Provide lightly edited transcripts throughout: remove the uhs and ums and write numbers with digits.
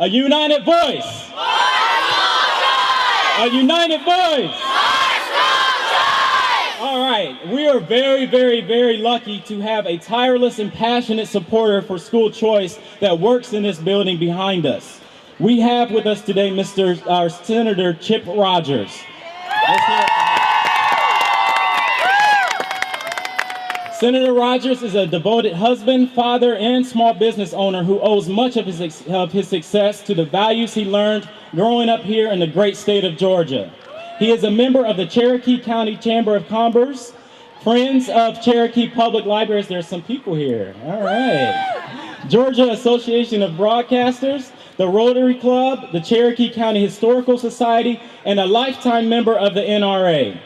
A united voice. A united voice. All right, we are very, very, very lucky to have a tireless and passionate supporter for school choice that works in this building behind us. We have with us today our Senator Chip Rogers. Senator Rogers is a devoted husband, father, and small business owner who owes much of his success to the values he learned growing up here in the great state of Georgia. He is a member of the Cherokee County Chamber of Commerce, Friends of Cherokee Public Libraries. There's some people here. All right. Georgia Association of Broadcasters, the Rotary Club, the Cherokee County Historical Society, and a lifetime member of the NRA.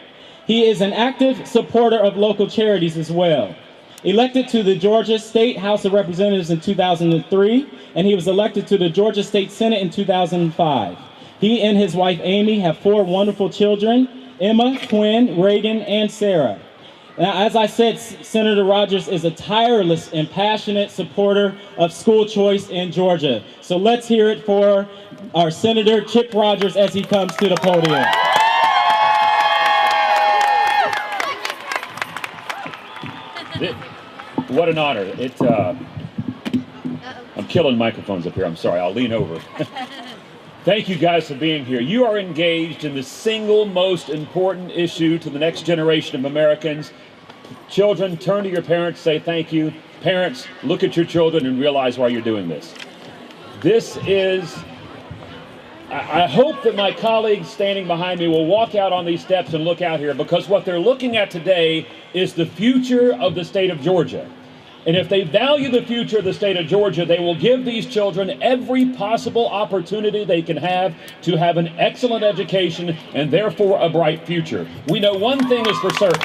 He is an active supporter of local charities as well. Elected to the Georgia State House of Representatives in 2003, and he was elected to the Georgia State Senate in 2005. He and his wife Amy have 4 wonderful children, Emma, Quinn, Reagan, and Sarah. Now, as I said, Senator Rogers is a tireless and passionate supporter of school choice in Georgia. So let's hear it for our Senator Chip Rogers as he comes to the podium. What an honor. I'm killing microphones up here. I'm sorry. I'll lean over. Thank you guys for being here. You are engaged in the single most important issue to the next generation of Americans. Children, turn to your parents, say thank you. Parents, look at your children and realize why you're doing this. I hope that my colleagues standing behind me will walk out on these steps and look out here, because what they're looking at today is the future of the state of Georgia. And if they value the future of the state of Georgia, they will give these children every possible opportunity they can have to have an excellent education and therefore a bright future. We know one thing is for certain.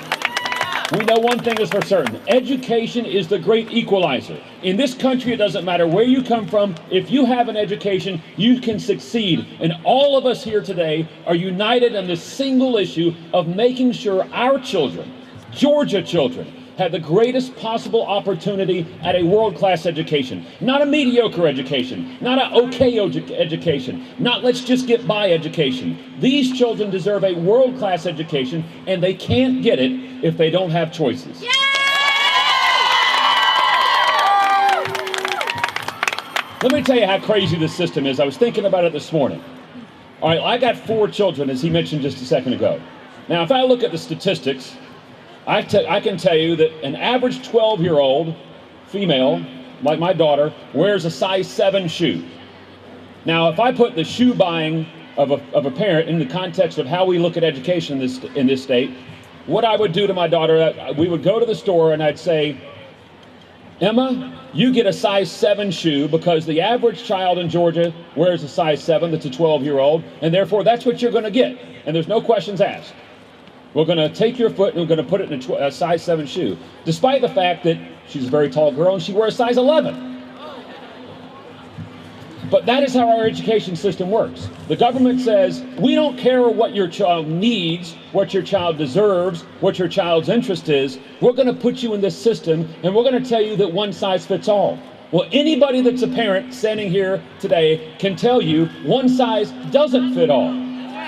Education is the great equalizer. In this country, it doesn't matter where you come from. If you have an education, you can succeed. And all of us here today are united on this single issue of making sure our children, Georgia children, have the greatest possible opportunity at a world-class education. Not a mediocre education, not an okay education, not let's just get by education. These children deserve a world-class education, and they can't get it if they don't have choices. Yeah! Let me tell you how crazy this system is. I was thinking about it this morning. All right, I got 4 children, as he mentioned just a second ago. Now, if I look at the statistics, I can tell you that an average 12-year-old female, like my daughter, wears a size 7 shoe. Now, if I put the shoe buying of a parent in the context of how we look at education in this state, what I would do to my daughter, we would go to the store and I'd say, Emma, you get a size 7 shoe because the average child in Georgia wears a size 7 that's a 12-year-old, and therefore that's what you're going to get, and there's no questions asked. We're going to take your foot and we're going to put it in a size 7 shoe, despite the fact that she's a very tall girl and she wears size 11. But that is how our education system works. The government says, we don't care what your child needs, what your child deserves, what your child's interest is. We're going to put you in this system and we're going to tell you that one size fits all. Well, anybody that's a parent standing here today can tell you one size doesn't fit all.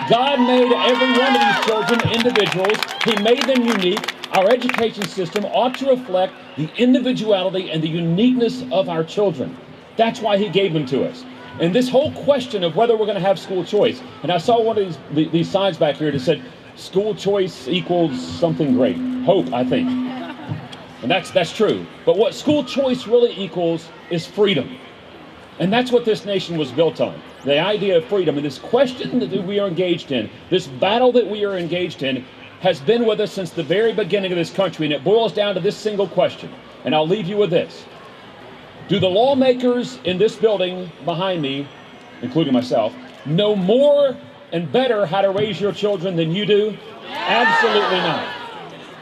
God made every one of these children individuals. He made them unique. Our education system ought to reflect the individuality and the uniqueness of our children. That's why he gave them to us. And this whole question of whether we're going to have school choice, and I saw one of these signs back here that said, school choice equals something great. Hope, I think. And that's true. But what school choice really equals is freedom. And that's what this nation was built on. The idea of freedom. And this question that we are engaged in, this battle that we are engaged in, has been with us since the very beginning of this country. And it boils down to this single question. And I'll leave you with this. Do the lawmakers in this building behind me, including myself, know more and better how to raise your children than you do? Absolutely not.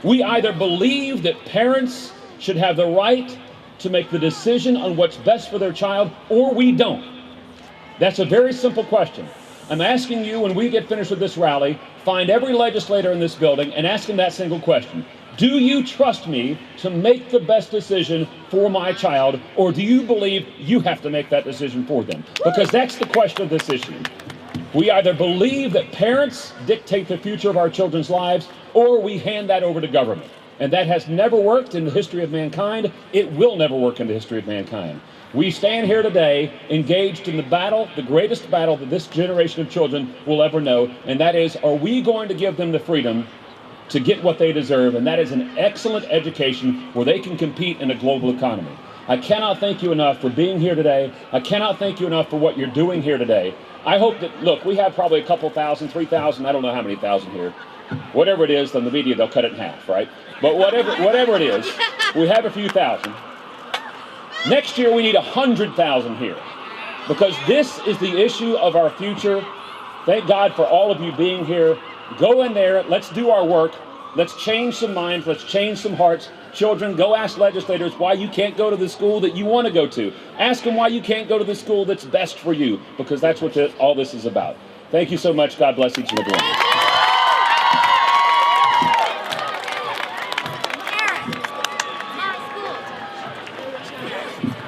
We either believe that parents should have the right to make the decision on what's best for their child, or we don't. That's a very simple question. I'm asking you, when we get finished with this rally, find every legislator in this building and ask them that single question. Do you trust me to make the best decision for my child, or do you believe you have to make that decision for them? Because that's the question of this issue. We either believe that parents dictate the future of our children's lives, or we hand that over to government. And that has never worked in the history of mankind. It will never work in the history of mankind. We stand here today engaged in the battle, the greatest battle that this generation of children will ever know, and that is, are we going to give them the freedom to get what they deserve? And that is an excellent education where they can compete in a global economy. I cannot thank you enough for being here today. I cannot thank you enough for what you're doing here today. I hope that, look, we have probably a couple thousand, 3,000, I don't know how many thousand here. Whatever it is, on the media, they'll cut it in half, right? But whatever it is, we have a few thousand. Next year, we need 100,000 here, because this is the issue of our future. Thank God for all of you being here. Go in there, let's do our work. Let's change some minds, let's change some hearts. Children, go ask legislators why you can't go to the school that you want to go to. Ask them why you can't go to the school that's best for you, because that's what all this is about. Thank you so much. God bless each and every one.